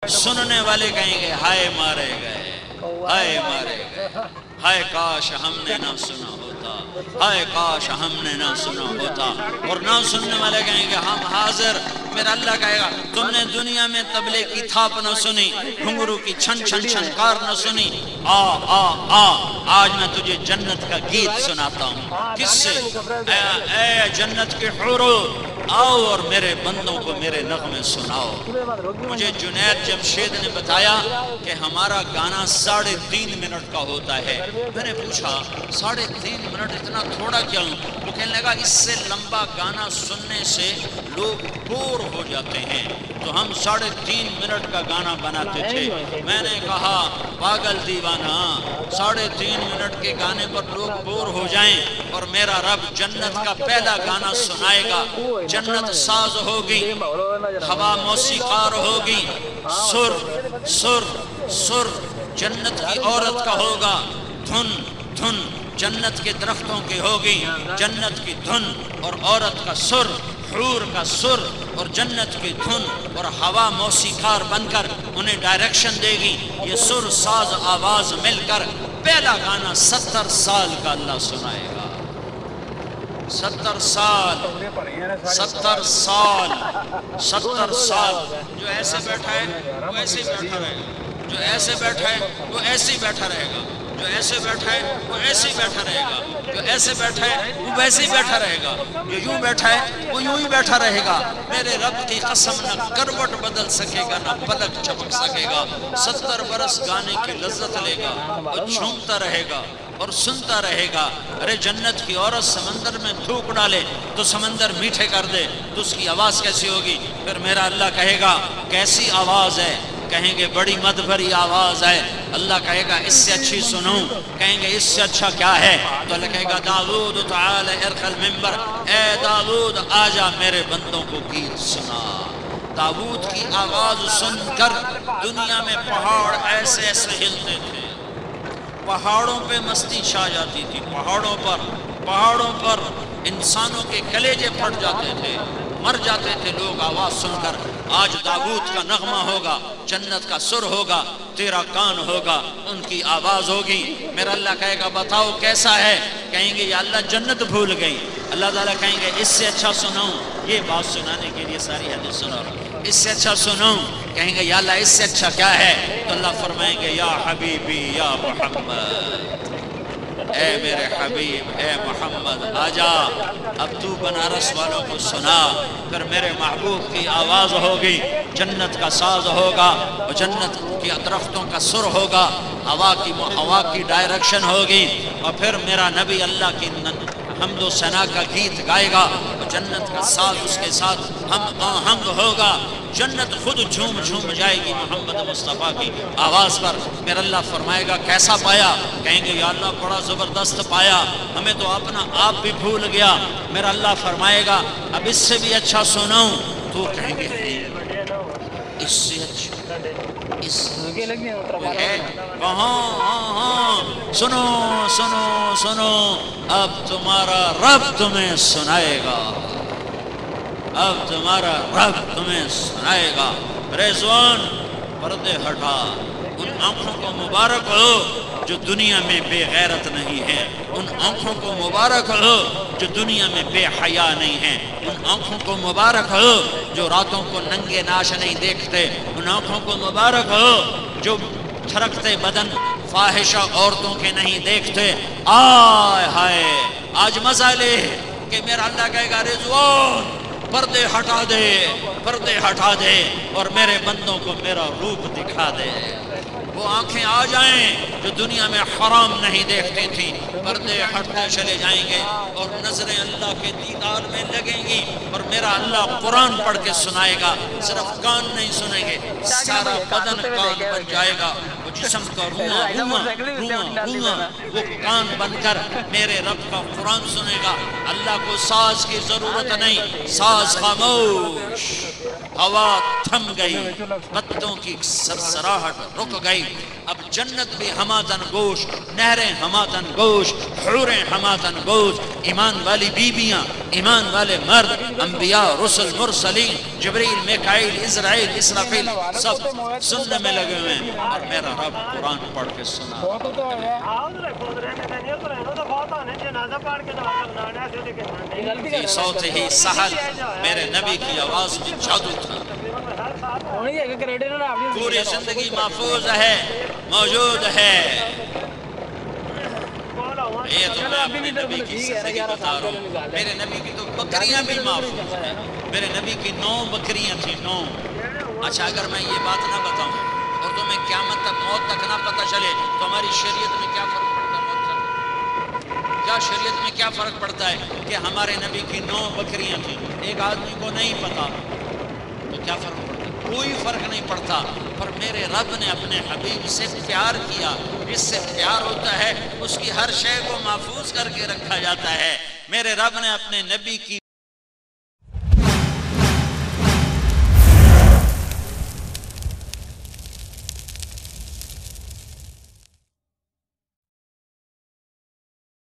سننے والے کہیں گے ہائے مارے گئے، ہائے مارے گئے، ہائے کاش ہم نے نہ سنا ہوتا، ہائے کاش ہم نے نہ سنا ہوتا۔ اور نہ سننے والے کہیں گے ہم حاضر۔ میرا اللہ کہے گا تم نے دنیا میں تبلے کی تھاپ نہ سنی، گھنگرو کی چھن چھن چھنکار نہ سنی، آ آ آ آج میں تجھے جنت کا گیت سناتا ہوں۔ کس سے؟ اے جنت کے حورو، آؤ اور میرے بندوں کو میرے نغمے سناؤ۔ مجھے جنید جمشید نے بتایا کہ ہمارا گانا 3.5 منٹ کا ہوتا ہے۔ میں نے پوچھا 3.5 منٹ اتنا تھوڑا کیوں؟ وہ کہنے لگا اس سے لمبا گانا سننے سے لوگ بور ہو جاتے ہیں، تو ہم 3.5 منٹ کا گانا بناتے تھے۔ میں نے کہا پاگل دیوانہ، 3.5 منٹ کے گانے پر لوگ بور ہو جائیں اور میرا رب جنت کا پہلا گانا سنائے گا۔ جنت ساز ہوگی، ہوا موسیقار ہوگی، سر سر سر جنت کی عورت کا ہوگا، دھن دھن جنت کے درختوں کی ہوگی، جنت کی دھن اور عورت کا سر، حور کا سر اور جنت کی دھن اور ہوا موسیقار بن کر انہیں ڈائریکشن دے گی۔ یہ سر ساز آواز مل کر پہلا گانا 70 سال کا اللہ سنائے گا۔ 70 سال 70 سال 70 سال۔ جو ایسے بیٹھا ہے وہ ایسے ہی بیٹھا رہے گا، جو ایسے بیٹھا ہے وہ ایسے ہی بیٹھا رہے گا، جو ایسے بیٹھا ہے وہ ایسے ہی بیٹھا رہے گا، جو ایسے بیٹھا ہے وہ ویسے ہی بیٹھا رہے گا، جو یوں بیٹھا ہے وہ یوں ہی بیٹھا رہے گا۔ میرے رب کی قسم نہ کروٹ بدل سکے گا نہ پلک چمک سکے گا۔ 70 برس گانے کی لذت لے گا اور جھومتا رہے گا اور سنتا رہے گا۔ ارے جنت کی عورت سمندر میں تھوک ڈالے تو سمندر میٹھے کر دے تو اس کی آواز کیسی ہوگی؟ پھر میرا اللہ کہے گا کیسی آواز ہے؟ کہیں گے بڑی مد بھری آواز ہے۔ اللہ کہے گا اس سے اچھی سنو، کہیں گے اس سے اچھا کیا ہے؟ تو اللہ کہے گا داؤد تعالی ارخ المنبر، اے داؤد آجا میرے بندوں کو گیت سنا۔ داؤد کی آواز سن کر دنیا میں پہاڑ ایسے ایسے ہلتے تھے، پہاڑوں پہ مستی چھا جاتی تھی، پہاڑوں پر انسانوں کے کلیجے پھٹ جاتے تھے، مر جاتے تھے لوگ آواز سن کر۔ آج داؤد کا نغمہ ہوگا، جنت کا سر ہوگا، تیرا کان ہوگا، ان کی آواز ہوگی۔ میرا اللہ کہے گا بتاؤ کیسا ہے؟ کہیں گے یا اللہ جنت بھول گئی۔ اللہ تعالیٰ کہیں گے اس سے اچھا سناؤں؟ یہ بات سنانے کے لیے ساری حدیث سنا رہا، اس سے اچھا سناؤں؟ کہیں گے یا اللہ اس سے اچھا کیا ہے؟ تو اللہ فرمائیں گے یا حبیبی یا محمد، اے میرے حبیب اے محمد آجا، اب تو بنارس والوں کو سنا۔ پھر میرے محبوب کی آواز ہوگی، جنت کا ساز ہوگا اور جنت کے درختوں کا سر ہوگا، ہوا کی ڈائریکشن ہوگی، اور پھر میرا نبی اللہ کی حمد و ثنا کا گیت گائے گا اور جنت کا ساز اس کے ساتھ ہم آہنگ ہوگا۔ جنت خود جھوم جھوم جائے گی محمد مصطفیٰ کی آواز پر۔ میرا اللہ فرمائے گا کیسا پایا؟ کہیں گے یا اللہ بڑا زبردست پایا، ہمیں تو اپنا آپ بھی بھول گیا۔ میرا اللہ فرمائے گا اب اس سے بھی اچھا سناؤں؟ تو کہیں گے اس سے اچھا کہاں؟ سنو سنو سنو، اب تمہارا رب تمہیں سنائے گا، اب تمہارا رب تمہیں سنائے گا۔ رضوان پردے ہٹا، ان آنکھوں کو مبارک ہو جو دنیا میں بے غیرت نہیں ہے، ان آنکھوں کو مبارک ہو جو دنیا میں بے حیا نہیں ہیں، ان آنکھوں کو مبارک ہو جو راتوں کو ننگے ناش نہیں دیکھتے، ان آنکھوں کو مبارک ہو جو تھرکتے بدن فاحشہ عورتوں کے نہیں دیکھتے۔ آئے ہائے آج مزہ لے کہ میرا اللہ کہے گا رضوان پردے ہٹا دے، پردے ہٹا دے اور میرے بندوں کو میرا روپ دکھا دے۔ وہ آنکھیں آ جائیں جو دنیا میں حرام نہیں دیکھتی تھیں، پردے ہٹتے چلے جائیں گے اور نظریں اللہ کے دیدار میں لگیں گی، اور میرا اللہ قرآن پڑھ کے سنائے گا۔ صرف کان نہیں سنیں گے، سارا بدن کان بن جائے گا، وہ جسم کا روح وہ کان بن کر میرے رب کا قرآن سنے گا۔ اللہ کو ساز کی ضرورت نہیں، ساز خاموش، ہوا تھم گئی، پتوں کی سرسراہٹ رک گئی، اب جنت بھی ہماتن گوش، نہریں ہماتن گوش، حوریں ہماتن گوش، ایمان والی بیبیاں، ایمان والے مرد، انبیاء، رسل، مرسلین، جبریل، میکائیل، اسرائیل، اسرافیل، سب سننے میں لگے ہوئے ہیں، اور میرا رب قرآن پڑھ کے سنا۔ فی صوتہ سحر، میرے نبی کی آواز میں جادو تھا۔ پوری زندگی محفوظ ہے، موجود ہے۔ یہ تو میں اپنے نبی کی زندگی بتا رہا ہوں، میرے نبی کی تو بکریاں بھی محفوظ ہیں، میرے نبی کی 9 بکریاں تھیں، 9۔ اچھا اگر میں یہ بات نہ بتاؤں اور تمہیں قیامت تک، موت تک نہ پتہ چلے تو ہماری شریعت میں کیا فرق پڑتا ہے؟ کیا شریعت میں کیا فرق پڑتا ہے کہ ہمارے نبی کی 9 بکریاں تھیں، ایک آدمی کو نہیں پتا تو کیا فرق پڑتا؟ کوئی فرق نہیں پڑتا۔ پر میرے رب نے اپنے حبیب سے پیار کیا، جس سے پیار ہوتا ہے اس کی ہر شے کو محفوظ کر کے رکھا جاتا ہے۔ میرے رب نے اپنے نبی کی